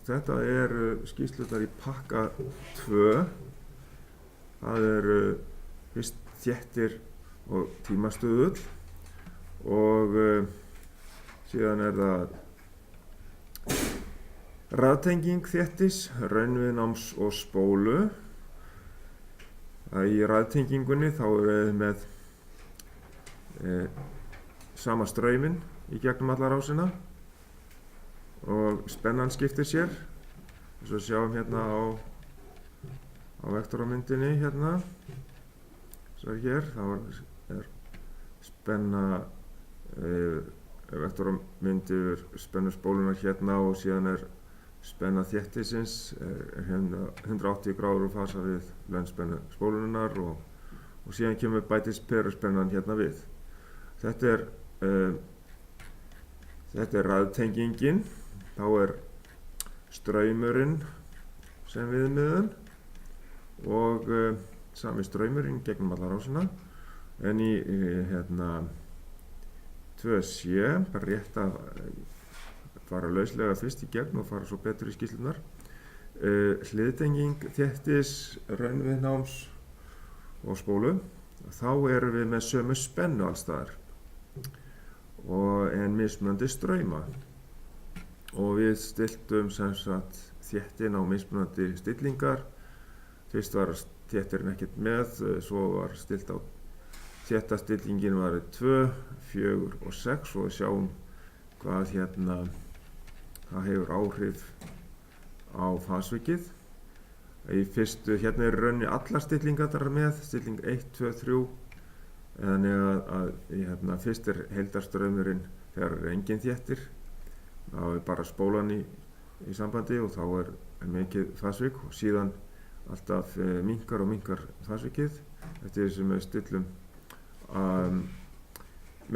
Þetta skýrslurnar í pakka 2. Það fyrst þéttir og tímastuðull og síðan það raðtenging þéttis, raunviðnáms og spólu. Í raðtengingunni þá við með sama strauminn í gegnum alla rásina og spennan skiptir sér. Eins og sjáum hérna á vektoramyndinni hérna. Svo hér, þá spenna vektoramynd yfir spennu spólunar hérna og síðan spenna þéttisins 180 gráður og fasa við launspennu spólunar og síðan kemur bætisperuspennan hérna við. Þetta raðtengingin. Þá straumurinn sem viðmiðun og sami straumurinn gegnum alla rásina. En í 2C, bara rétt að fara lauslega fyrst í gegn og fara svo betur í skýrslurnar. Hliðtenging þéttis, raunviðnáms og spólu. Þá við með sömu spennu alls staðar en mismunandi strauma. Og við stilltum sem sagt þéttin á mismunandi stillingar. Fyrst var þéttirinn ekkert með, svo var stillt á þéttastillingin 2, 4 og 6 og við sjáum hvað það hefur áhrif á fasvikið. Í fyrstu hérna rauninni allar stillingarnar með, stilling 1, 2, 3, þannig að fyrst heildarstraumurinn þegar engin þéttir. Þá bara spólan í sambandi og þá mikið fasvik og síðan alltaf minnkar og minnkar fasvikið eftir því sem við stillum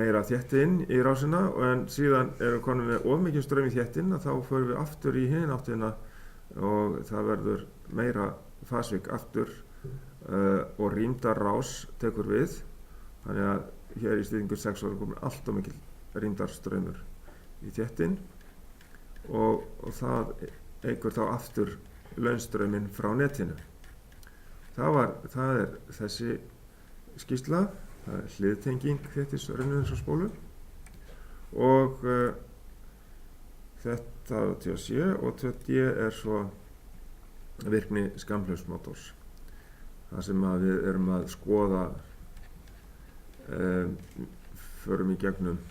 meira þétti inn í rásina en síðan við komin með of mikið straum í þéttin þá förum við aftur í hina áttina og það verður meira fasvik aftur og rýmdarrás tekur við. Þannig að hér í stillingu 6 komin alltaf mikil rýmdarstraumur í þéttin og það eykur þá aftur launstrauminn frá netinu. Það þessi skýrsla, það hliðtenging þéttis, raunviðnáms og spólu og þetta 2C og 2D svo virkni skammhlaupsmótors. Það sem við erum að skoða, förum í gegnum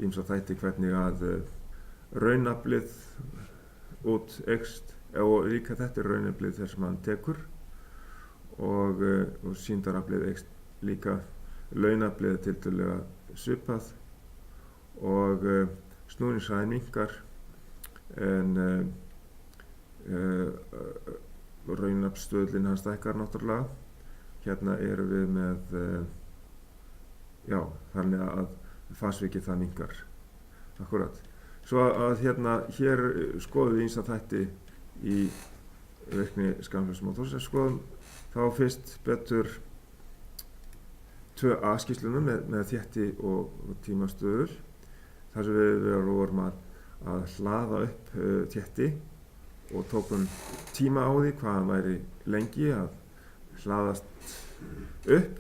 ýmsa þætti hvernig að raunaflið út eykst og líka þetta raunaflið þess sem hann tekur og sýndaraflið eykst líka. Launaflið tiltölulega svipað og snúningshraðinn minnkar en raunaflstöðlinn hann stækkar náttúrulega. Hérna við með þannig að fasvikið það minnkar. Akkurat. Svo að hér skoðum við ýmsa þætti í virkni skammhlaupsmótors. Skoðum þá fyrst betur 2A skýrsluna með þétti og tímastuðul. Þar sem við vorum að hlaða upp þétti og tókum tíma á því hvað hann væri lengi að hlaðast upp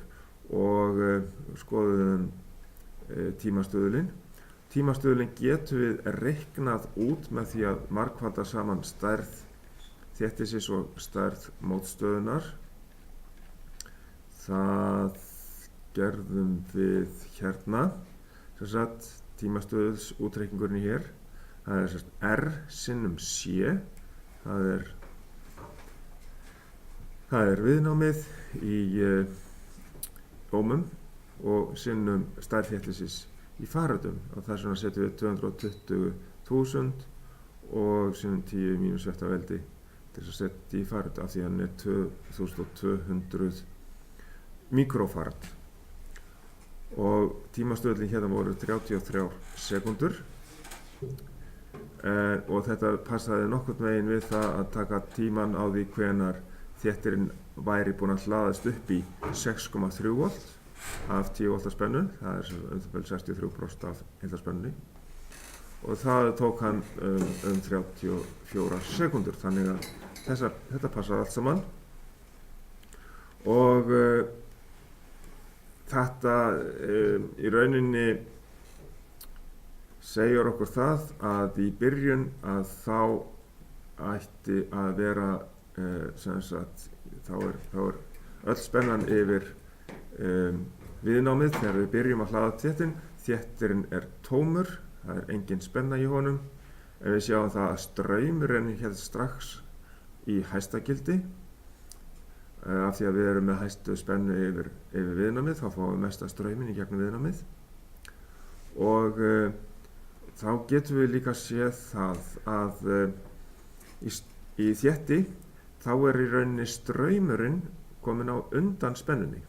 og skoðum tímastuðulinn. Tímastuðulinn getum við reiknað út með því að margfalda saman stærð þéttisins og stærð mótstöðunar. Það gerðum við hérna, sem sagt tímastuðuls útreikningurinn hér. Það sem sagt R sinnum C, það viðnámið í ómum og sinnum stærð þéttisins í faröldum og þess vegna setjum við 220.000 og sinnum 10 mínus veldi til þess að setja í faröld af því hann 2200 mikrófarad og tímastöðlinn hérna voru 33 sekúndur og þetta passaði nokkurn veginn við það að taka tíman á því hvenær þéttirinn væri búinn að hlaðast upp í 6,3 volt af 10 volta spennu, það 63% af heildarspennunni og það tók hann 34 sekúndur, þannig að þetta passar allt saman. Og þetta í rauninni segir okkur það að í byrjun að þá ætti að vera sem sagt, þá er öll spennan yfir viðnámið þegar við byrjum að hlaða þéttin. Þéttirinn er tómur, það er engin spenna í honum, en við sjáum það að straumurinn hélt strax í hæsta gildi. Af því að við erum með hæstu spennu yfir viðnámið, þá fáum við mesta strauminn í gegnum viðnámið. Og þá getum við líka séð það að í þétti þá er í rauninni straumurinn komin á undan spennunni.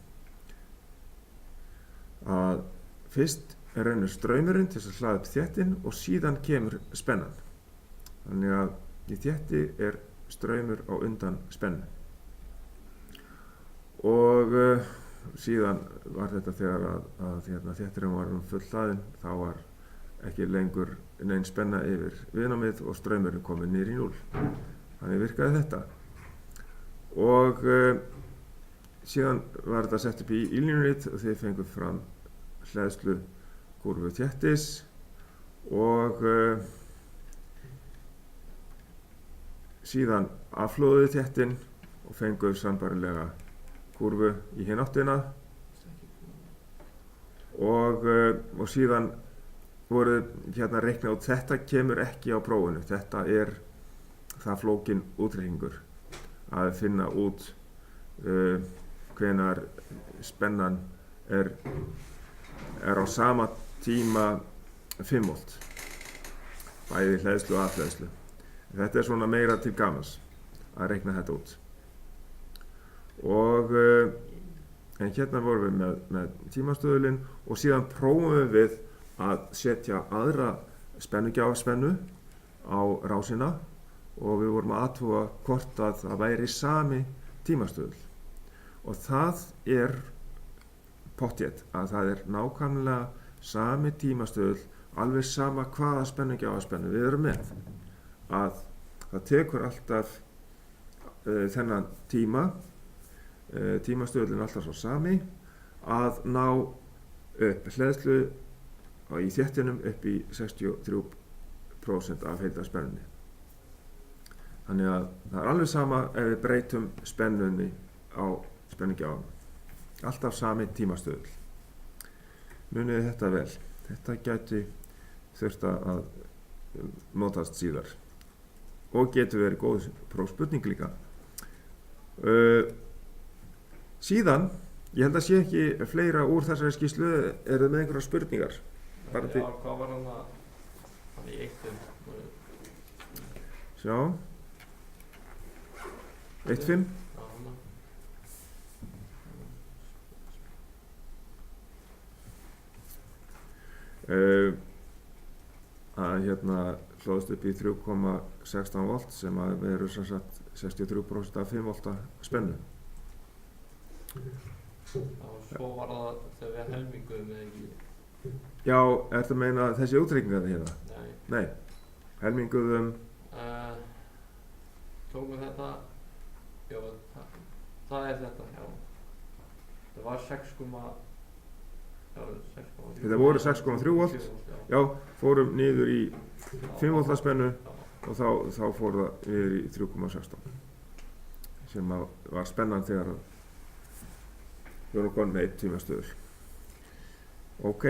Að fyrst er rauninni straumurinn til að hlaða upp þéttin og síðan kemur spennan. Þannig að í þétti er straumur á undan spennu. Og síðan var þetta þegar að þéttirinn var full hlaðinn, þá var ekki lengur nein spenna yfir viðnámið og straumurinn kominn niður í 0. Þannig virkaði þetta. Og síðan var þetta sett upp í ílínurrit og þið fenguð fram hleðslu kúrfu þéttis og síðan afhlóðuð þéttin og fenguð sambærilega kúrfu í hinn áttina og síðan voru reiknað út. Þetta kemur ekki á prófinu. Þetta er það flókin útreikningur að finna út hvenær spennan er á sama tíma 5 volt, bæði hleðslu og afhleðslu. Þetta er svona meira til gamans að reikna þetta út. Og en hérna vorum við með tímastöðulinn og síðan prófum við að setja aðra spennugjafarspennu á rásina og við vorum að athuga hvort að það væri sami tímastöðull. Og það er pottþétt að það er nákvæmlega sami tímastöðull, alveg sama hvaða spennugjafarspennu við erum með. Að það tekur alltaf þennan tímastöðullinn alltaf svo sami að ná upp hleðslu í þéttinum upp í 63% af heildarspennunni. Þannig að það er alveg sama ef við breytum spennunni á spennugjafanum. Alltaf sami tímastöðull. Munið þetta vel. Þetta gæti þurft að notast síðar. Og getur verið góð prófspurning líka. Síðan, ég held að sé ekki fleira úr þessari skýrslu. Eru þið með einhverjar spurningar? Já, hvað var hann í 1.5? Sjá. 1.5? Að hlóðst upp í 3,16 volt sem að veru sem sagt 63% af 5 volta spennu. Svo var það þegar við helminguðum eða ekki? Já, ertu að meina þessi útreikningar hérna? Nei. Helminguðum? Tókum þetta, já, það er þetta, já. Það var 6,3. Þetta voru 6,3 volt, já, fórum niður í 5 volta spennu og þá fór það niður í 3,16 sem var spennan þegar við vorum komin með 1 tímastöðull. Ok.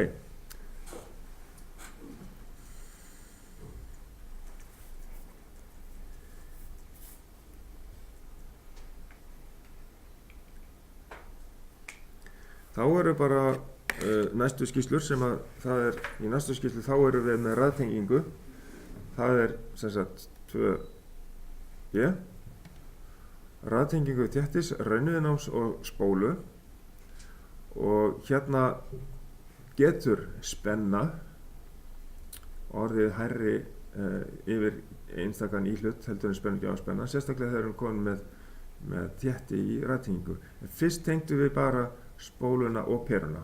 Þá eru bara næstu skýrslur sem að það er í næstu skýrslu. Þá erum við með raðtengingu. Það er sem sagt 2b. Raðtengingu þéttis, raunviðnáms og spólu. Og hérna getur spenna orðið hærri yfir einstakann íhlut heldur en spennugjafarspenna, sérstaklega þegar við komum með þétti í raðtengingu. Fyrst tengdu við bara spóluna og peruna.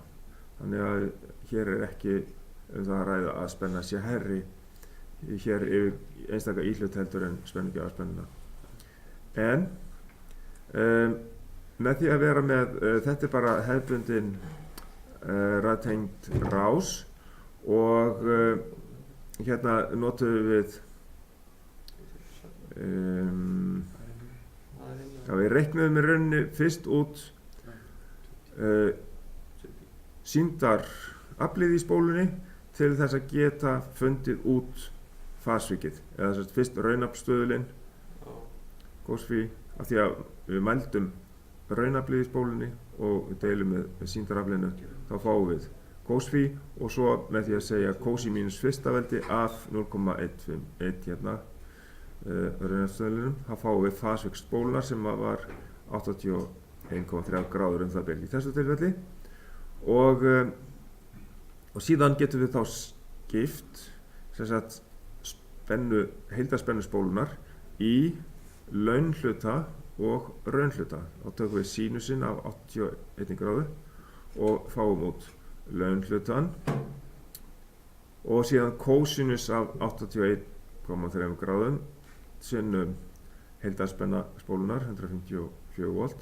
Þannig að hér er ekki það að ræða að spenna sé hærri hér yfir einstaka íhlut heldur en spennugjafarspennuna. En með því að vera með, þetta er bara hefðbundin raðtengd rás og hérna notum við við reiknuðum í rauninni fyrst út sýndaraflið í spólunni til þess að geta fundið út fasvikið, eða þess að fyrst raunaflstöðulinn gósfí, af því að við mældum raunaflið í spólunni og við deilum með sýndaraflinu, þá fáum við gósfí og svo með því að segja kósi mínus fyrsta veldi af 0,151 hérna raunaflstöðulinnum, þá fáum við fasvik spólunar sem var 81,3 gráður það bil í þessu tilfelli og síðan getum við þá skipt sem sagt heildarspennu spólunar í launhluta og raunhluta. Þá tökum við sínusinn af 81 gráðu og fáum út launhlutan og síðan kósinus af 81,3 gráðum sinnum heildarspenna spólunar 154 volt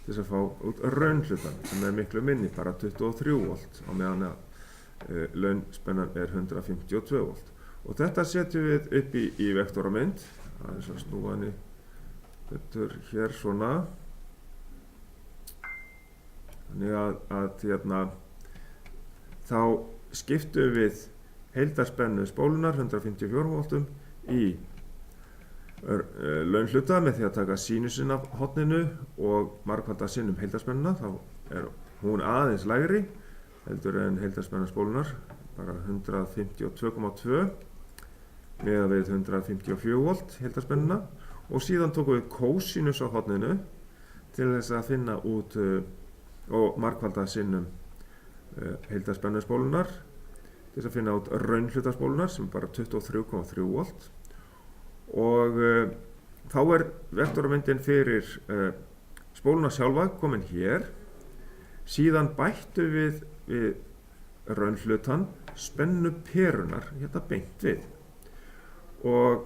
til þess að fá út raunhlutan sem er miklu minni, bara 23 volt á meðan að launspennan er 152 volt og þetta setjum við upp í vektoramynd, aðeins að snúa henni betur hér svona, þannig að hérna þá skiptum við heildarspennu spólunar 154 voltum í launhluta með því að taka sínusinn af horninu og margfalda sinnum heildarspennuna, þá er hún aðeins lægri heldur en heildarspenna spólunar, bara 152,2 með við 154 volt heildarspennuna og síðan tókum við kósinus á horninu til þess að finna út og margfalda sinnum heildarspennu spólunar til þess að finna út raunhluta spólunar sem er bara 23,3 volt og þá er vektoramyndin fyrir spóluna sjálfa komin hér, síðan bættu við raunhlutan spennu perunar hérna beint við og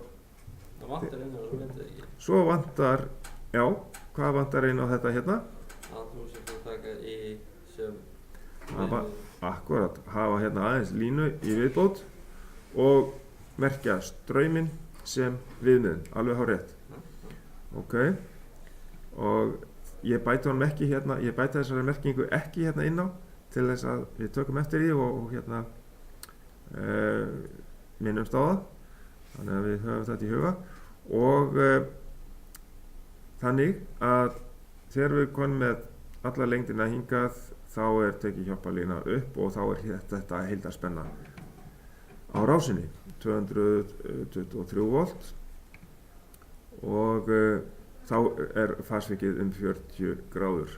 það vantar inn á þessu myndið ekki? Svo vantar, já, hvað vantar inn á þetta hérna? Að þú sem þú taka í sem akkurat, hafa hérna aðeins línu í viðbót og merkja strauminn sem viðmiðun, alveg hárrétt. Ok, og ég bæti honum ekki hérna, ég bæti þessari merkingu ekki hérna inn á til þess að við tökum eftir því og hérna minnumst á það, þannig að við höfum þetta í huga og þannig að þegar við komum með alla lengdina hingað þá er tekið hjálparlína upp og þá er þetta heildarspenna á rásinni 223 volt og þá er fasvikið 40 gráður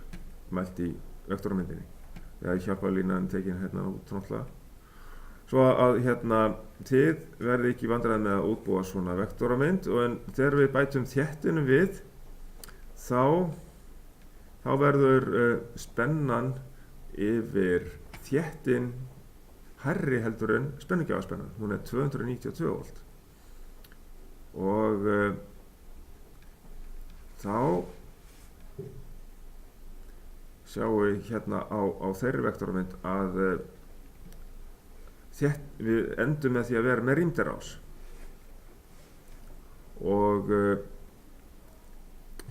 mælt í vektoramyndinni. Það er hjálparlínan tekin hérna út náttúrulega. Svo að hérna þið verði ekki vandræði með að útbúa svona vektoramynd en þegar við bætum þéttinum við þá verður spennan yfir þéttin hærri heldur en spennugjafarspennan. Hún er 292 volt og þá sjáum við hérna á þeirri vektoramynd að við endum með því að vera með rýmdarás og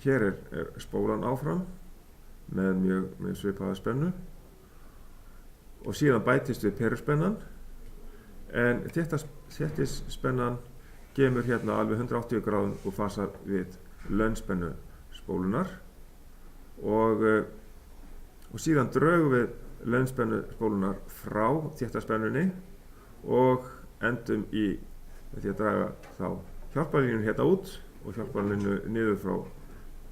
hér er spólan áfram með mjög svipaða spennu og síðan bætist við peruspennan en þéttisspennan kemur hérna alveg 180 gráðum og fasar við launspennu spólunar og síðan drögum við launspennu spólunar frá þéttaspennunni og endum í því að draga þá hjálparlínu hérna út og hjálparlínu niður frá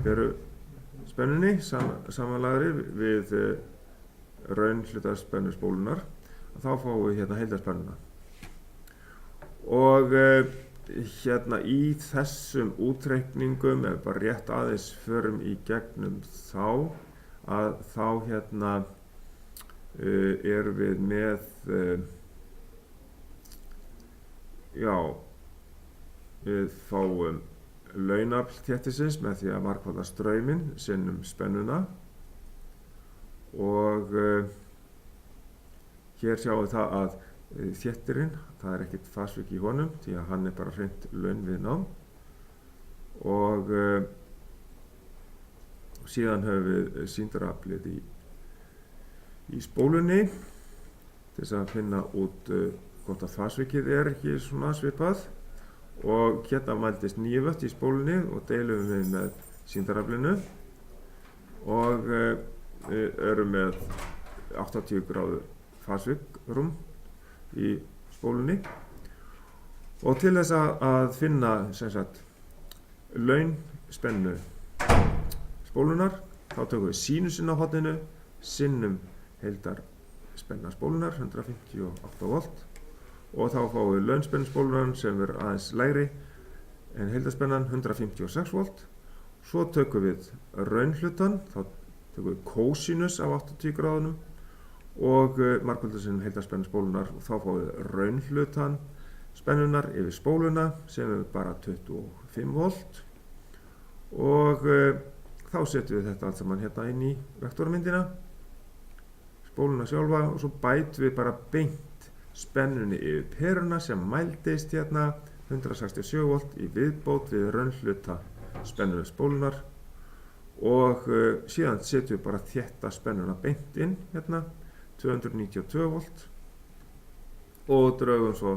peruspennunni samanlagri við raunhlutaspennu spólunar og þá fáum við hérna heildarspennuna og hérna í þessum útreikningum ef bara rétt aðeins förum í gegnum þá hérna erum við með við fáum launafl þéttisins með því að margfalda strauminn sinnum spennuna og hér sjáum við það að þéttirinn, það er ekkert fasvik í honum því að hann er bara hreint launviðnám og síðan höfum við sýndaraflið í spólunni til þess að finna út hvort að fasvikið er ekki svona svipað og hérna mældist 9 vött í spólunni og deilum við með sýndaraflinu og við erum með 80 gráðu fasvikrúm í spólunni og til þess að finna sem sagt launspennu spólunar þá tökum við sínusinn á horninu sinnum heildarspenna spólunar 158 volt og þá fáum við launspennu spólunar sem er aðeins lægri en heildarspennan 156 volt. Svo tökum við raunhlutan, þá tökum við kósinus af 80 gráðunum og margföldun heildarspennu spólunar og þá fáum við raunhlutan spennunar yfir spóluna sem er bara 25 volt og þá setjum við þetta allt saman hérna inn í vektormyndina, spóluna sjálfa og svo bætum við bara beint spennunni yfir peruna sem mældist hérna 167 volt í viðbót við raunhluta spennunni spólunar og síðan setjum við bara þétta spennuna beint inn hérna 292 volt og draugum svo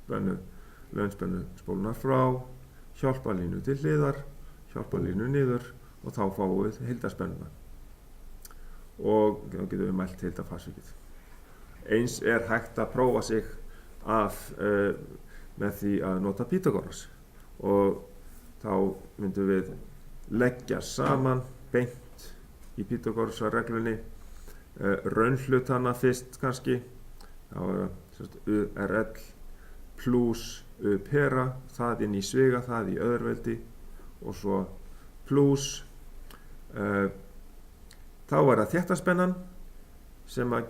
launspennu spólunar frá, hjálparlínu til hliðar, hjálparlínu niður og þá fáum við heildarspennuna og þá getum við mælt heildarfasvikið. Eins er hægt að prófa sig af með því að nota Pythagoras og þá myndum við leggja saman beint í Pythagorasar reglunni raunhlutana fyrst kannski þá er URL pluss UPera það inn í sviga, það í öðurveldi og svo pluss þá er það þéttaspennan sem að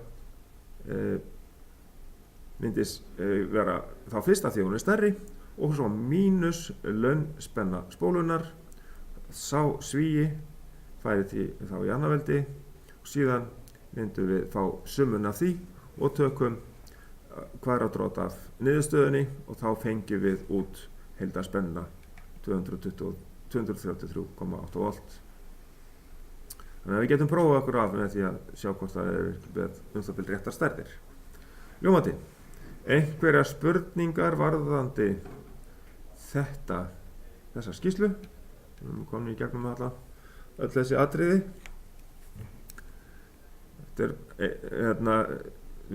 myndist vera þá fyrst að því hún er stærri og svo mínus launspenna spólunar sá svíi færi til þá í annarveldi og síðan myndum við fá summun af því og tökum kvadratrót af niðurstöðunni og þá fengjum við út heildarspennuna 233,8 volt. Þannig að við getum prófað okkur af með því að sjá hvort það er með það bil réttar stærðir. Ljómandi, einhverjar spurningar varðandi þessa skýrslu? Við erum komin í gegnum öll þessi atriði. Við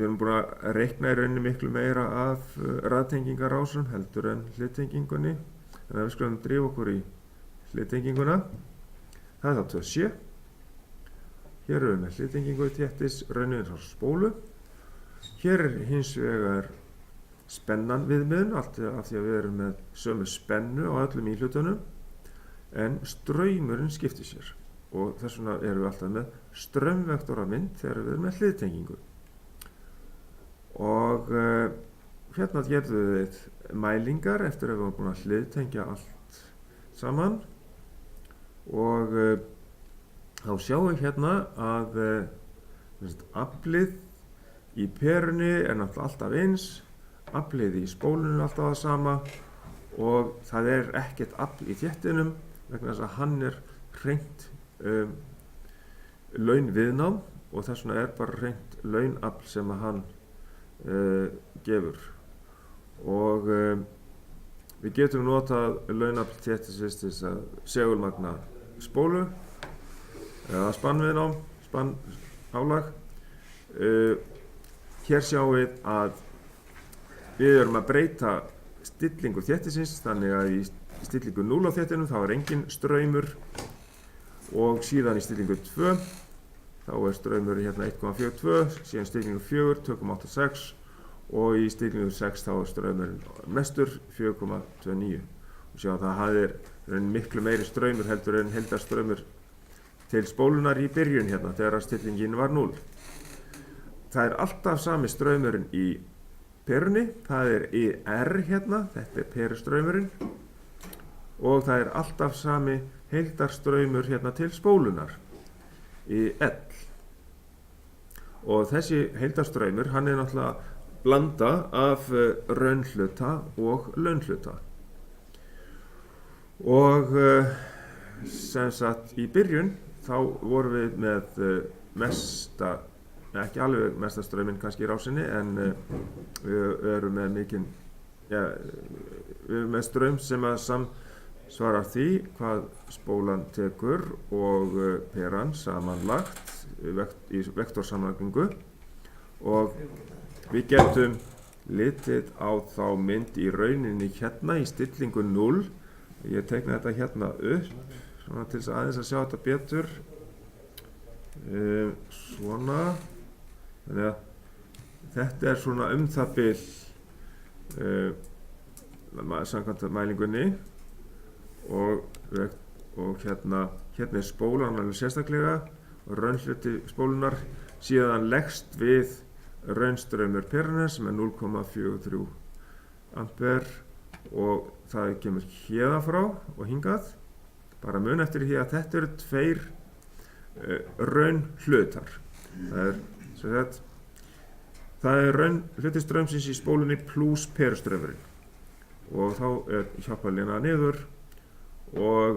erum búin að reikna í rauninni miklu meira af raftengingarásum heldur en hluttengingunni. Þannig að við skulum drífa okkur í hluttenginguna. Það er þá 2C. Hér erum við með hluttengingu þéttis rauninni á spólu. Hér er hins vegar spennan viðmiðun, allt af því að við erum með sömu spennu á öllum íhlutunum, en straumurinn skiptir sér. Og þess vegna erum við alltaf með straumvektoramynd þegar við erum með hluttengingu. Og hérna gerðum við mælingar eftir að við erum búin að hluttengja allt saman og þá sjáum við hérna að aflið í perunni er náttúrulega alltaf eins, aflið í spólunum er alltaf það sama og það er ekkert afl í þéttinum vegna þess að hann er hreint launviðnám og þess vegna er bara hreint launafl sem að hann gefur og við getum notað launafl þéttisins til þess að segulmagna spólu eða spannviðnám, spannálag. Hér sjáum við að við erum að breyta stillingu þéttisins þannig að í stillingu 0 á þéttinum þá er engin straumur og síðan í stillingu 2 þá er straumur hérna 1,42, síðan stillingu 4 2,86 og í stillingu 6 þá er straumurinn mestur 4,29 og sjá að það er miklu meiri straumur heldur en heildarstraumur til spólunar í byrjun hérna þegar stillingin var 0. Það er alltaf sami straumurinn í perunni, það er IR hérna, þetta er perustraumurinn og það er alltaf sami heildarstraumur hérna til spólunar í L. Og þessi heildarstraumur, hann er náttúrulega blanda af raunhluta og launhluta. Og sem sagt í byrjun þá vorum við með ekki alveg mesta strauminn kannski í rásinni, en við erum með mikinn, við erum með straum sem að samsvarar því hvað spólan tekur og peran samanlagt í vektorsamlagningu, og við getum litið á þá mynd í rauninni hérna í stillingu 0. Ég teikna þetta hérna upp svona til þess að aðeins að sjá þetta betur. Svona, þannig að þetta er svona það bil samkvæmt mælingunni, og hérna er spólan alveg sérstaklega og raunhluti spólunar, síðan leggst við raunstraumur perunnar sem er 0,43 ampere, og það kemur hérðan frá og hingað. Bara mun eftir því að þetta eru tveir raunhlutar. Það er raunhluti straumsins í spólunni pluss perustraumurinn, og þá er hjálparlínan niður og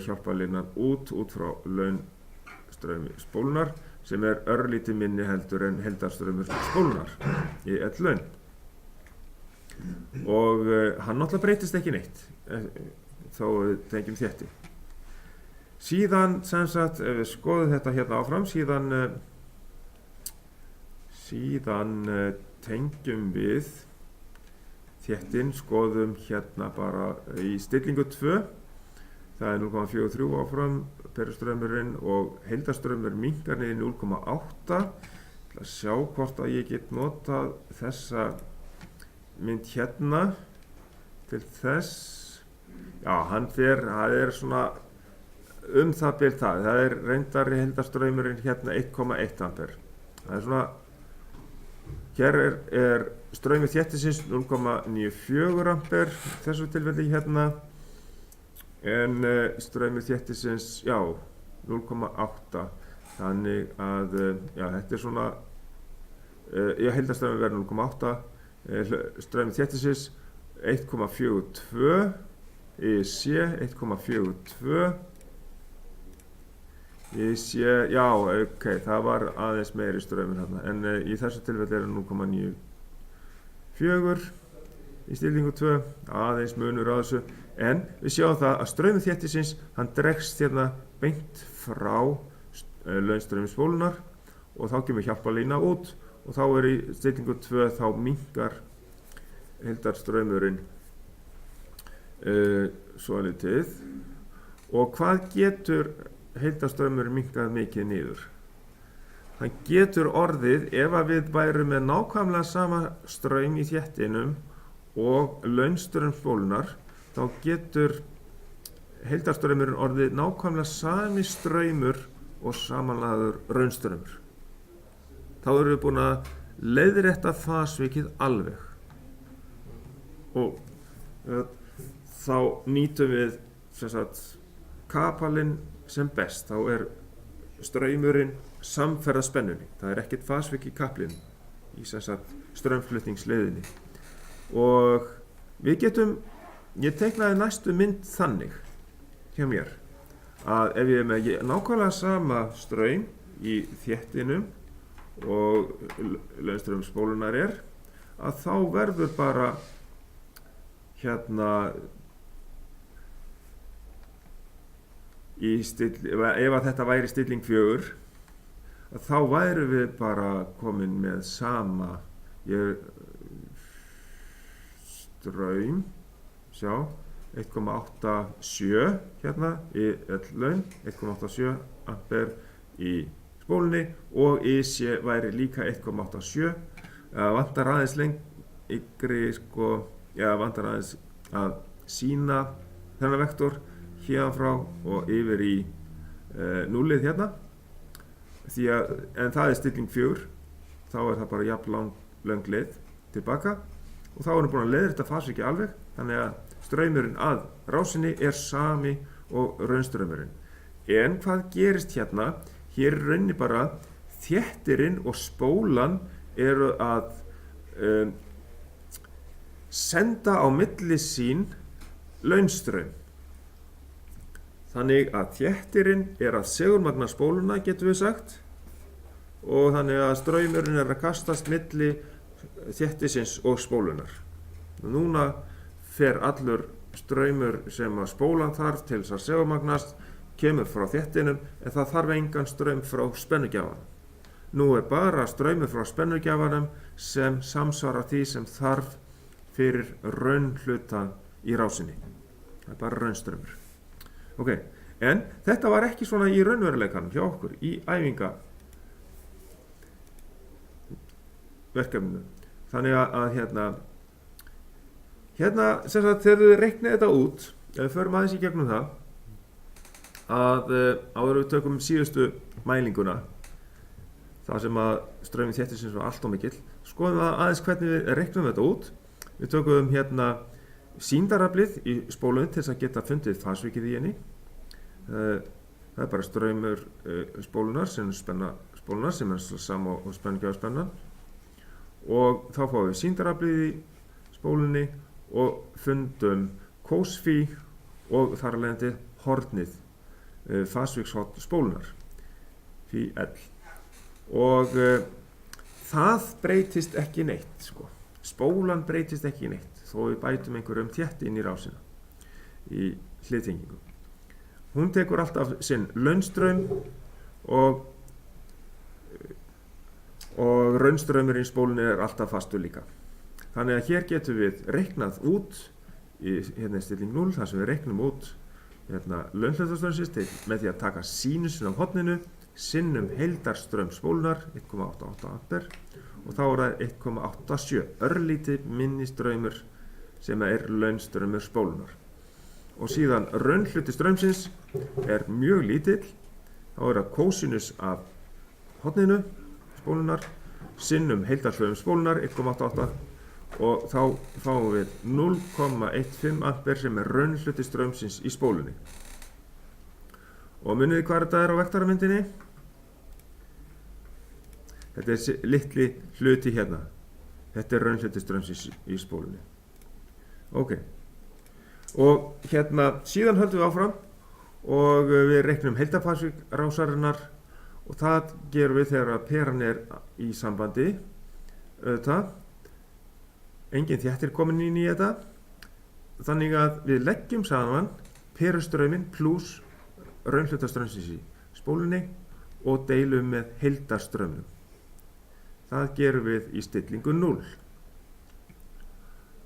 hjálparlínan út frá launstraumi spólunar, sem er örlítið minni heldur en heildarstraumur spólunar í L laun. Og hann náttúrulega breytist ekki neitt þó við tengjum þétti. Síðan, sem sagt, ef við skoðum þetta hérna áfram, síðan tengjum við þéttin, skoðum hérna bara í stillingu 2, það er 0,43 áfram perustraumurinn, og heildarstraumur minnkar niður 0,8. Til að sjá hvort að ég get notað þessa mynd hérna til þess. Já, það er svona það bil það er reyndar heildarstraumurinn hérna 1,1 ampere. Það er svona, hér er straumur þéttisins 0,94 ampere þessu tilfelli hérna, en straumur þéttisins, 0,8. Þannig að, þetta er svona, heildarstraumur verður 0,8, straumur þéttisins 1,42, IC 1,42, ok, það var aðeins meiri straumur hérna, en í þessu tilfelli er 0,94 í stillingu 2, aðeins munur á þessu, en við sjáum það að straumur þéttisins, hann dregst hérna beint frá launstraumi spólunar, og þá kemur hjálparlína út, og þá er í stillingu 2 þá minnkar heildarstraumurinn svolítið. Og hvað getur heildarstraumurinn minnkað mikið niður? Hann getur orðið, ef að við værum með nákvæmlega sama straum í þéttinum og launstraum spólunar, þá getur heildarstraumurinn orðið nákvæmlega sami straumur og samanlagður raunstraumur. Þá erum við búin að leiðrétta fasvikið alveg, og þá nýtum við kapalinn sem best. Þá er straumurinn samferða spennunni. Það er ekkert fasvik í kaplinu í straumflutningsleiðinni, og ég teiknaði næstu mynd þannig hjá mér að ef ég er með nákvæmlega sama straum í þéttinum og launstraum spólunar er, að þá verður bara hérna ef að þetta væri stilling 4, að þá væru við bara komin með sama straum, 1,87 hérna í L-laun, 1,87 ampere í spólunni, og IC væri líka 1,87. Vantar aðeins lengri, vantar aðeins að sína þennan vektor hérna frá og yfir í núllið hérna, en það er stilling 4, þá er það bara jafn löng leið tilbaka, og þá erum við búin að leiðrétta fasvikið alveg, þannig að straumurinn að rásinni er sami og raunstraumurinn. En hvað gerist hérna? Hér er rauninni bara þéttirinn og spólan eru að senda á milli sín launstraum. Þannig að þéttirinn er að segulmagna spóluna, getum við sagt, og þannig að straumurinn er að kastast milli þéttisins og spólunar. Núna fer allur straumur sem að spólan þarf til þess að segulmagnast kemur frá þéttinum, en það þarf engan straum frá spennugjafanum. Nú er bara straumur frá spennugjafanum sem samsvarar því sem þarf fyrir raunhluta í rásinni. Það er bara raunstraumur. Ok, en þetta var ekki svona í raunveruleikanum hjá okkur í æfingaverkefninu. Þannig að hérna sem sagt þegar við reiknið þetta út, ef við förum aðeins í gegnum það, að áður við tökum síðustu mælinguna, það sem að strauminn þéttisins var allt of mikill, skoðum við aðeins hvernig við reiknum þetta út. Við tökum hérna sýndaraflið í spólunni til þess að geta fundið fasvikið í henni. Það er bara straumur spólunar sem spenna spólunar sem er sama og spennugjafarspennan, og þá fáum við sýndaraflið í spólunni og fundum kósfí og þar af leiðandi hornið, fasvikshorn spólunar, fí L, og það breytist ekki neitt sko. Spólan breytist ekki neitt þó við bætum einhverjum þétti inn í rásina í hliðtengingu. Hún tekur alltaf sinn launstraum og raunstraumurinn í spólunni er alltaf fastur líka. Þannig að hér getum við reiknað út í hérna stilling 0 þar sem við reiknum út hérna launhlutastraumsins með því að taka sínusin af horninu sinnum heildarstraum spólunar 1,88 ampere og þá er það 1,87, örlítið minni straumur sem er launstraumur spólunar. Og síðan raunhluti straumsins er mjög lítill, þá er það kósinus af horninu spólunar sinnum heildarstraum spólunar 1,88 og þá fáum við 0,15 ampere sem er raunhluti straumsins í spólunni. Og munið hvað þetta er á vektoramyndinni? Þetta er litli hluti hérna. Þetta er raunhluti straumsins í spólunni. Ok. Og hérna síðan höldum við áfram og við reiknum heildarfasvik rásarinnar og það gerum við þegar peran er í sambandi. Engin þéttir komin inn í þetta. Þannig að við leggjum saman perustrauminn pluss raunhlutastraumsins í spólunni og deilum með heildarstraumnum. Það gerum við í stillingu 0.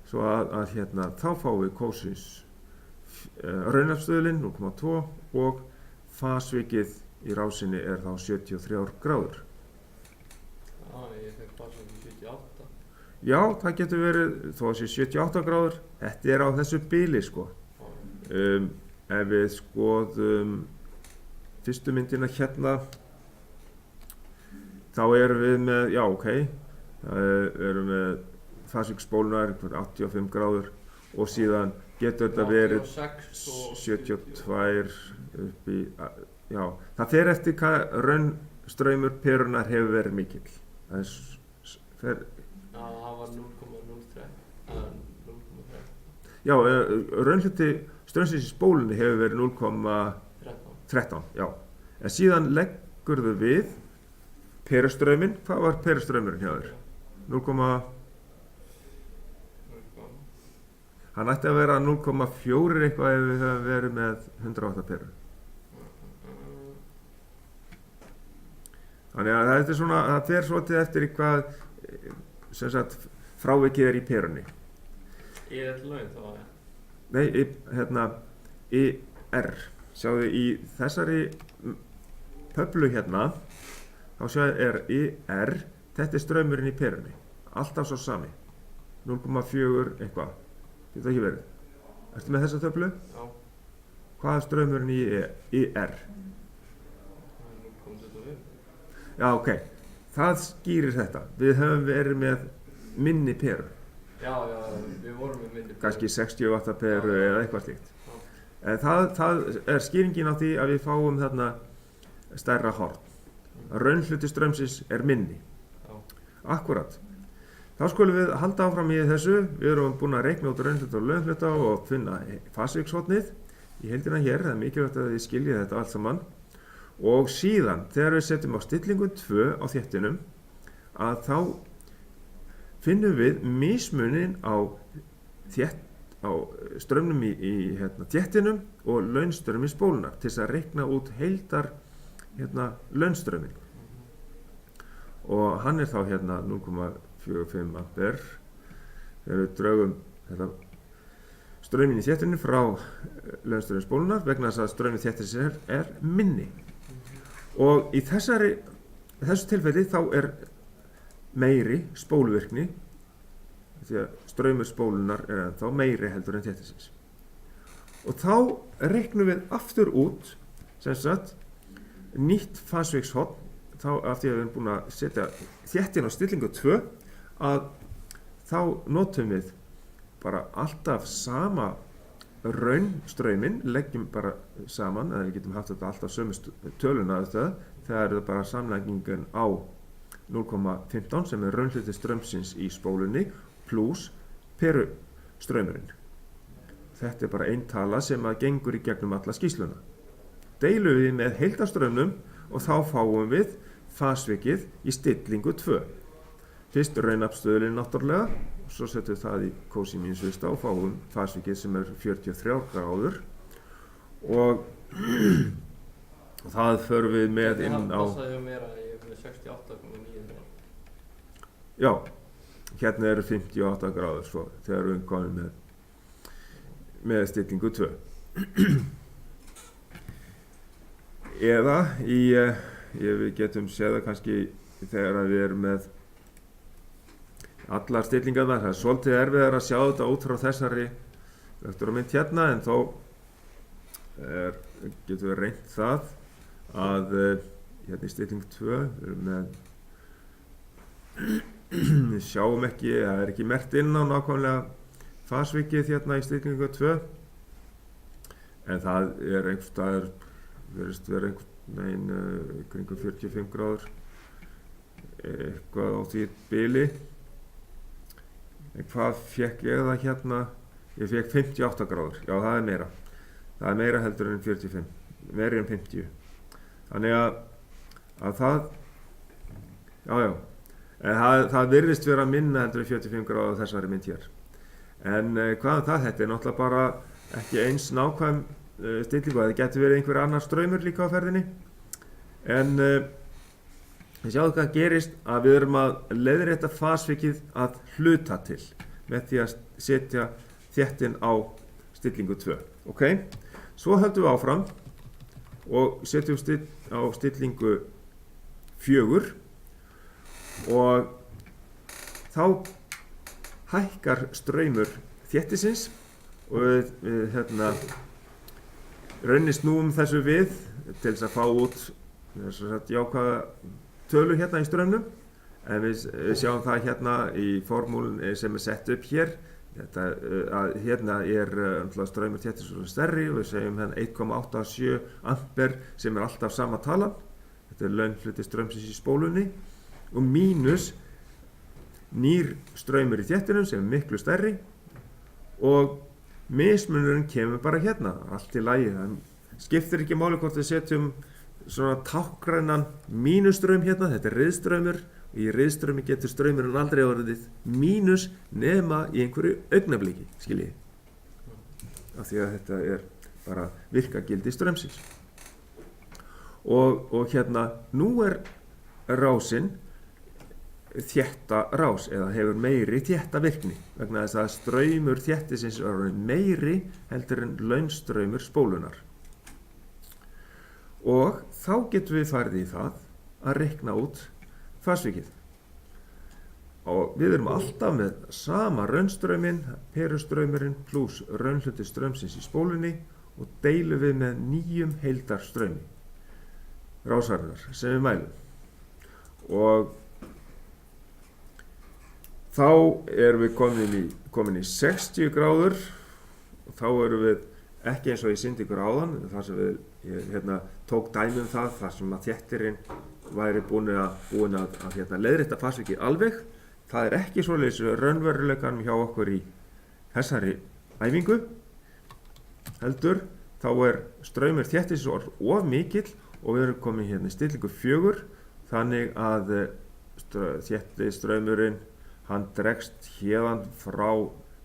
Svo að hérna þá fáum við kósins raunafstöðulinn 0,2 og fasvikið í rásinni er þá 73 gráður. Ég fekk fasvikið 78. Já, það getur verið þó að sé 78 gráður. Þetta er á þessu bili sko. Ef við skoðum fyrstu myndina hérna þá erum við með, já ok, erum með fasvik spólunar 85 gráður og síðan getur þetta verið 72 upp í, já, það fer eftir hvað raunstraumur perunar hefur verið mikill. Það var 0,03. Já, raunhluti straumsins í spólunni hefur verið 0,13, já. En síðan leggurðu við perustrauminn. Hvað var perustraumurinn hjá þér? 0, hann ætti að vera 0,4 eitthvað ef við höfum verið með 108 perur. Þannig að þetta er svona, það fer svolítið eftir hvað sem sagt frávikið er í perunni. Í þetta laun þá var ég? Nei, hérna IR. Sjáðu í þessari töflu hérna, þá sjáðu er IR, þetta er straumurinn í perunni. Alltaf svo sami. 0,4 eitthvað. Þetta ekki verið. Ertu með þessa töflu? Já. Hvað er straumurinn í IR? 0,25. Já, ok. Það skýrir þetta. Við höfum verið með minni perur. Já, við vorum með minni kannski 60 wattaperu Já. eða eitthvað slíkt. Já. En það er skýringin á því að við fáum þarna stærra horn. Raunhluti straumsins er minni. Já. Akkúrat. Þá skulum við halda áfram í þessu. Við erum búin að reikna út raunhluta og launhluta og finna fasvíkshornið í heildina hér. Það er mikilvægt að þið skiljið þetta allt saman. Og síðan, þegar við setjum á stillingu 2 á þéttinum, að þá finnum við mismunin á straumnum í þéttinum og launströmmin spólunar til þess að reikna út heildar launströmmin. Og hann er þá 0,45 ampere. Þegar við draugum strömmin í þéttinum frá launströmmin spólunar vegna þess að strömmin þéttisins er minni. Og í þessu tilfelli þá er meiri spóluvirkni því að straumur spólunar er ennþá meiri heldur en þéttisins. Og þá reiknum við aftur út sem sagt nýtt fasvíkshorn þá af því að við erum búin að setja þéttin á stillingu 2 að þá notum við bara alltaf sama raunstrauminn, leggjum bara saman, eða við getum haft þetta alltaf sömu töluna þegar er það bara samlagingin á 0,15 sem er raunhluti straumsins í spólunni pluss perustraumurinn. Þetta er bara ein tala sem að gengur í gegnum alla skýrsluna. Deilum við með heildarstraumnum og þá fáum við fasvikið í stillingu 2. Fyrst raunafstöðulinn náttúrulega, svo setjum við það í kósínusvista og fáum fasvikið sem er 43 gráður og það förum við með inn á... Það passaði mér að ég er með 68,9 gráður. Já, hérna eru 58 gráður svo þegar við komum með stillingu 2. Eða við getum séð það kannski þegar við erum með allar stillingarnar. Það er svolítið erfiðar að sjá þetta út frá þessari vektormynd hérna en þó getum við reynt það að hérna í stilling 2 við erum með við sjáum ekki, það er ekki merkt inn á nákvæmlega fasvikið hérna í stillingu 2 en það er einhvers staðar verðist vera kringum 45 gráður eitthvað á því bili. En hvað fekk ég það hérna? Ég fekk 58 gráður, já það er meira. Það er meira heldur en 45, meira en 50. Þannig að það, en það virðist vera minna heldur en 45 gráður þessari mynd hér. En hvað það? Þetta er náttúrulega bara ekki eins nákvæm stillingu, það getur verið einhver annar straumur líka á ferðinni. En við sjáum hvað gerist að við erum að leiðrétta fasvikið að hluta til með því að setja þéttin á stillingu 2. Ok, svo höldum við áfram og setjum á stillingu 4 og þá hækkar straumur þéttisins og við raunin snúum þessu við til þess að fá út jákvæða tölu hérna í straumnum en við sjáum það hérna í formúlun sem er sett upp hér að hérna er straumur þéttisins stærri og við segjum hérna 1,87 ampere sem er alltaf sama talan. Þetta er launhluti straumsins í spólunni og mínus nýr straumur í þéttinum sem er miklu stærri og mismunurinn kemur bara hérna, allt í lagi. Það skiptir ekki máli hvort við setjum svona tákgrænan mínusstraum hérna, þetta er riðstraumur og í riðstraumi getur straumurinn aldrei orðið mínus nema í einhverju augnabliki, skiljið. Af því að þetta er bara virkagildi straumsins. Og hérna, nú er rásin þétta rás eða hefur meiri þétta virkni vegna þess að straumur þéttisins er meiri heldur en launstraumur spólunar. Og þá getum við farið í það að reikna út fasvikið. Og við erum alltaf með sama raunstrauminn, perustraumurinn pluss raunhluti straumsins í spólunni og deilum við með nýjum heildarstraumi rásarinnar sem við mælum. Og þá erum við komin í 60 gráður og þá erum við ekki eins og ég sýndi ykkur áðan þar sem ég tók dæmi um það þar sem að þéttirinn væri búin að leiðrétta fasvikið alveg. Það er ekki svoleiðis raunveruleikanum hjá okkur í þessari æfingu heldur þá er straumur þéttisins of mikill og við erum komin hérna í stillingu 4 þannig að þéttistraumurinn hann dregst hérðan frá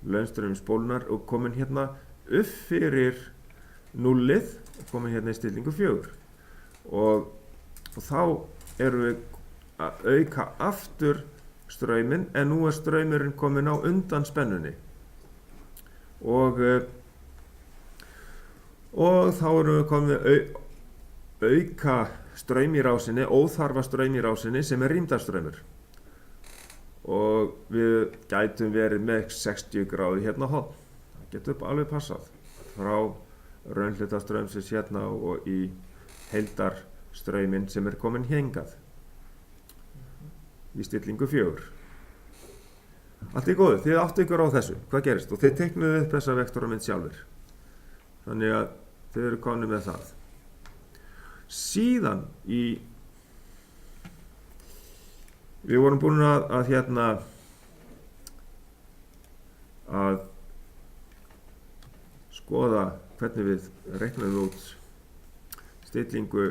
launstraumi spólunar og komin hérna upp fyrir núllið og komin hérna í stillingu 4 og þá erum við að auka aftur strauminn en nú er straumurinn komin á undan spennunni og þá erum við komin að auka straum í rásinni, óþarfa straum í rásinni sem er rýmdarstraumur og við gætum verið með 60 gráðu hérna á horn. Það getur alveg passað frá raunhlutastraumsins hérna og í heildarstrauminn sem er komin hingað í stillingu 4. Allt í góðu, þið áttu ykkur á þessu, hvað gerist? Og þið teiknuðu upp þessa vektormynd sjálfur. Þannig að þið eru komin með það. Síðan við vorum búin að skoða hvernig við reiknaðum út stillingu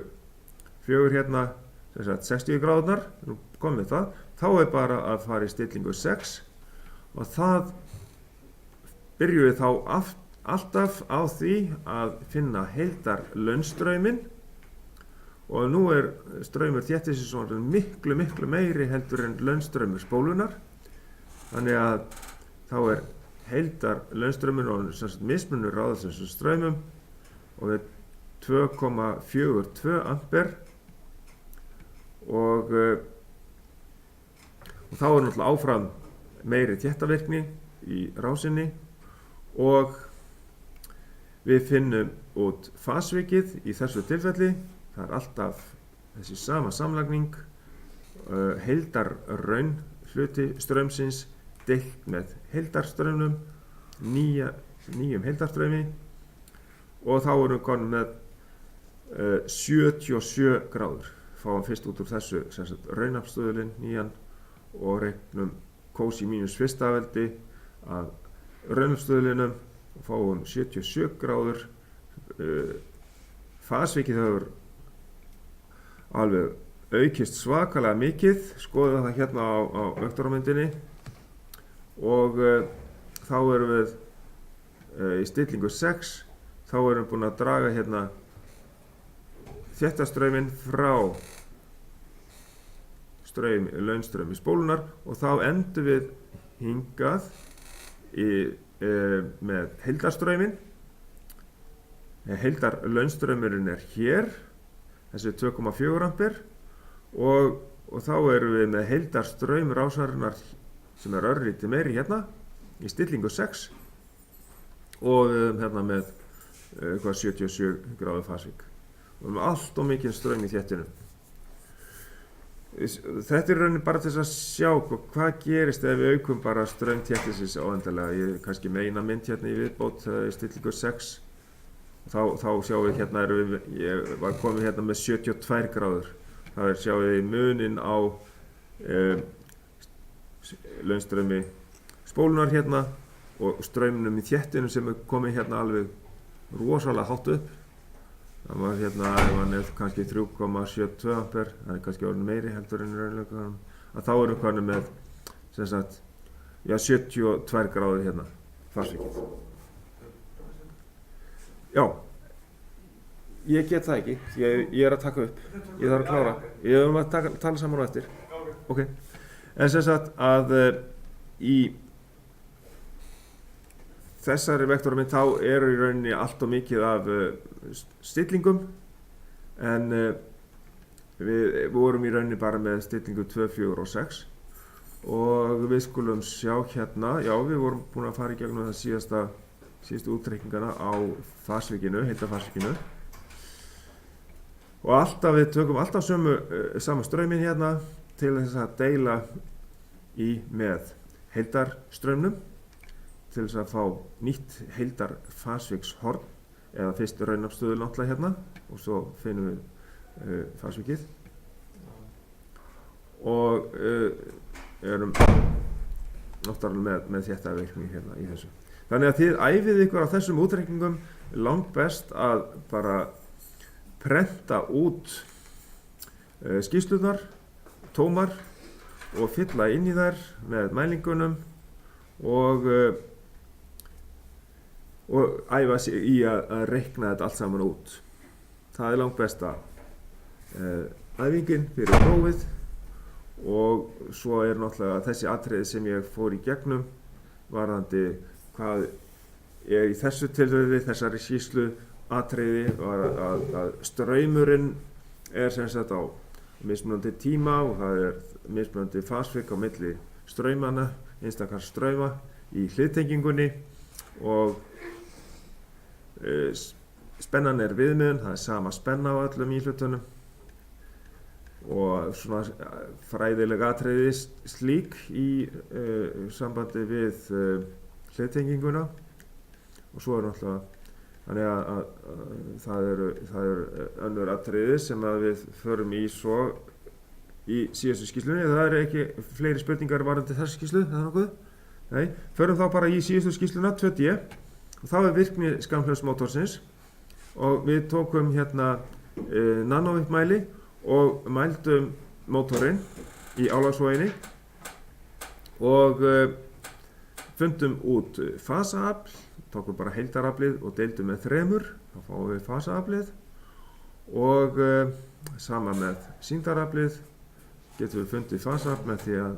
4 hérna, sem sagt 60 gráðurnar, nú komum við það, þá er bara að fara í stillingu 6 og það byrjum við þá alltaf á því að finna heildarlaunstrauminn og nú er straumur þéttisins miklu meiri heldur en launstraumur spólunar þannig að þá er heildarlaunstraumur og mismunur á þessum straumum og við 2,42 ampere og þá er náttúrulega áfram meiri þéttavirkni í rásinni og við finnum út fasvikið í þessu tilfelli. Það er alltaf þessi sama samlagning, heildarraun hluti straumsins deilt með heildarstraumnum, nýjum heildarstraumi og þá erum við komin með 77 gráður. Fáum fyrst út úr þessu raunafstöðulinn nýjan og reiknum kósi mínus fyrsta veldi að raunafstöðulinnum og fáum 77 gráður. Fasvikið hefur alveg aukist svakalega mikið, skoðum það hérna á vektormyndinni og þá erum við í stillingu 6, þá erum við búin að draga hérna þéttastrauminn frá launstraumi spólunar og þá endum við hingað með heildarstrauminn. Heildarlaunstraumurinn er hér, þessi 2,4 ampere og þá erum við með heildarstraum rásarinnar sem er örlítið meiri hérna í stillingu 6 og hérna með 77 gráðu fasvik. Við erum allt og mikinn straum í þéttinu. Þetta er raunin bara til þess að sjá hvað gerist ef við aukum bara straum þéttisins óendanlega. Ég kannski með eina mynd hérna í viðbót í stillingu 6. Þá sjáum við hérna ég var komin hérna með 72 gráður. Það sjáum við munin á launstraumi spólunar hérna og straumnum í þéttinu sem er komin hérna alveg rosalega hátt upp. Það var hérna, ef hann er kannski 3,72 ampere, það er kannski orðin meiri heldur en raunleikanum, að þá erum við komin með, sem sagt, 72 gráður hérna, fasvikið. Já, ég get það ekki, ég er að taka upp, ég þarf að klára, ég þarf að tala saman á eftir. Ok, en sem sagt að í þessari vektormynd þá eru í rauninni allt og mikið af stillingum en við vorum í rauninni bara með stillingu 2, 4 og 6 og við skulum sjá hérna, já við vorum búin að fara í gegnum það síðustu útreikningana á fasvikinu, heildarfasvikinu og alltaf við tökum alltaf sama strauminn hérna til þess að deila í með heildarstraumnum til þess að fá nýtt heildarfasvikshorn eða fyrst raunafstöðu náttúrulega hérna og svo finnum við fasvikið og erum náttúrulega með þéttavirkni hérna í þessu. Þannig að þið æfið ykkur á þessum útreikningum langt best að bara prenta út skýrslunar tómar og fylla inn í þær með mælingunum og æfa sig í að reikna þetta allt saman út. Það er langt besta æfingin fyrir prófið og svo er náttúrulega þessi atriði sem ég fór í gegnum varðandi hvað í þessu tilfelli, þessari skýrslu atriði var að straumurinn er sem sagt á mismunandi tíma og það er mismunandi fasvik á milli straumana, einstakar strauma í hliðtengingunni og spennan er viðmiðun, það er sama spenna á öllum íhlutunum og svona fræðileg atriði slík í sambandi við hliðtenginguna og svo er náttúrulega þannig að það eru önnur atriði sem að við förum í svo í síðustu skýrslunni. Það eru ekki fleiri spurningar varðandi þessu skýrslu, það er nokkuð? Nei, förum þá bara í síðustu skýrsluna 2D og þá er virkni skammhlaups og við tókum hérna nanóviktmæli og mældum mótorinn í álagsvoginni og fundum út fasaafl, tókum bara heildaraflið og deildum með 3, þá fáum við fasaaflið og sama með sýndaraflið getum við fundið fasaafl með því að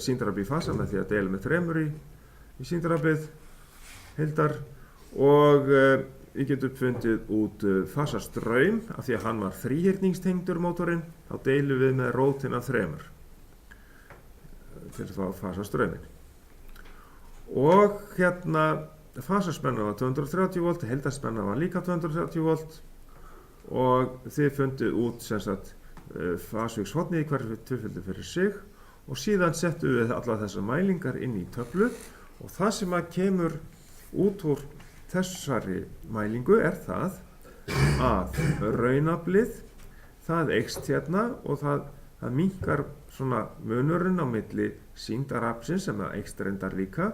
sýndaraflið í fasa með því að deila með 3 í sýndaraflið heildar og við getum fundið út fasastraum af því að hann var þríhyrningstengdur mótorinn, þá deilum við með rótin af 3 til að fá fasastraumin. Og hérna fasaspenna var 230 volt, heildarspenna var líka 230 volt og þið fundið út sem sagt fasvikshornið í hverju tilfelli fyrir sig og síðan settum við allar þessar mælingar inn í töflu og það sem að kemur út úr þessari mælingu er það að raunaflið það eykst hérna og það minnkar svona munurinn á milli sýndaraflsins sem það eykst reyndar líka.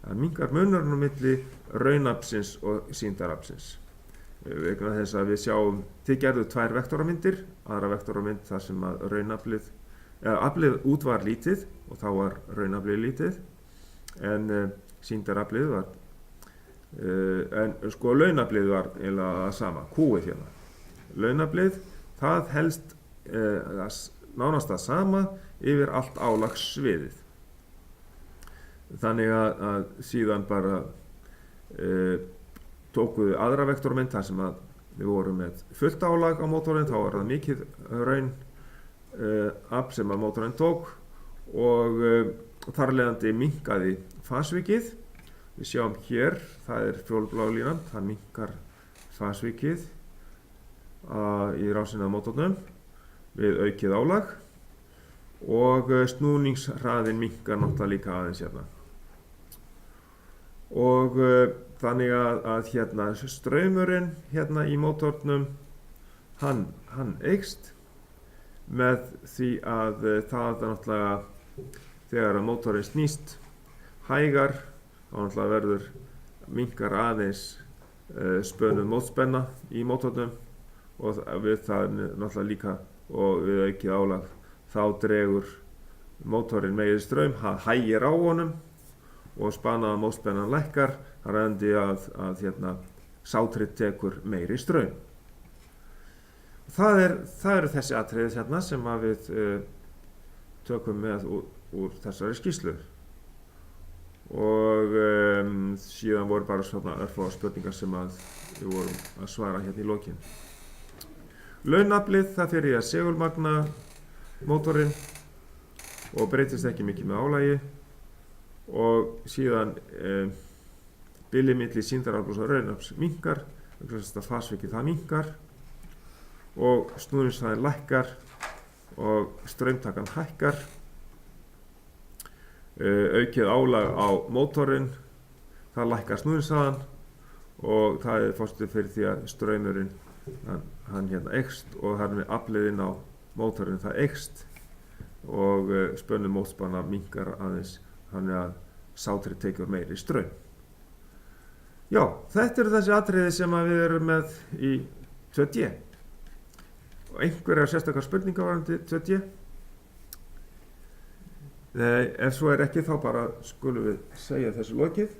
Það minnkar munurinn á milli raunaflsins og sýndaraflsins. Vegna þess að við sjáum, þið gerðu 2 vektoramyndir, aðra vektoramynd þar sem að raunaflið, aflið út var lítið og þá var raunaflið lítið, en sýndaraflið var, en sko launaflið var eiginlega það sama, Q-ið hérna. Launaflið, það helst nánast það sama yfir allt álagssviðið. Þannig að síðan bara tókum við aðra vektormynd þar sem að við vorum með fullt álag á mótorinn, þá var það mikið raun afl sem að mótorinn tók og þar leiðandi minnkaði fasvikið. Við sjáum hér, það er fjólblá línan, það minnkar fasvikið í rásina á mótornum við aukið álag og snúningshraðinn minnkar náttúrulega líka aðeins hérna. Og þannig að hérna straumurinn hérna í mótornum hann eykst með því að það náttúrulega þegar að mótorinn snýst hægar þá náttúrulega verður minnkar aðeins spönuð mótspenna í mótornum og við það náttúrulega líka og við aukið álag þá dregur mótorinn meiri straum, hann hægir á honum og spanaða mótspennan lækkar, þar endi að hérna, sátrið tekur meiri straum. Það eru þessi atriði hérna sem að við tökum með úr þessari skýrslu. Og síðan voru bara svona örfáar spurningar sem að við vorum að svara hérna í lokin. Launaflið, það fer í að segulmagna mótorinn og breytist ekki mikið með álagi og síðan bilið milli sýndarafls og raunafls minnkar, þannig að fasvikið það minnkar og snúningshraðinn lækkar og straumtakan hækkar. aukið álag á mótorinn, það lækkar snúningshraðann og það er fórstuð fyrir því að straumurinn hann eykst og þar með afliðinn á mótorinn það eykst og spönnum mótspanna minnkar aðeins þannig að sátrið tekur meiri straum. Já, þetta eru þessi atriði sem að við erum með í 2D og einhverjar sérstakar spurningar varðandi 2D. Ef svo er ekki þá bara skulum við segja þessu lokið.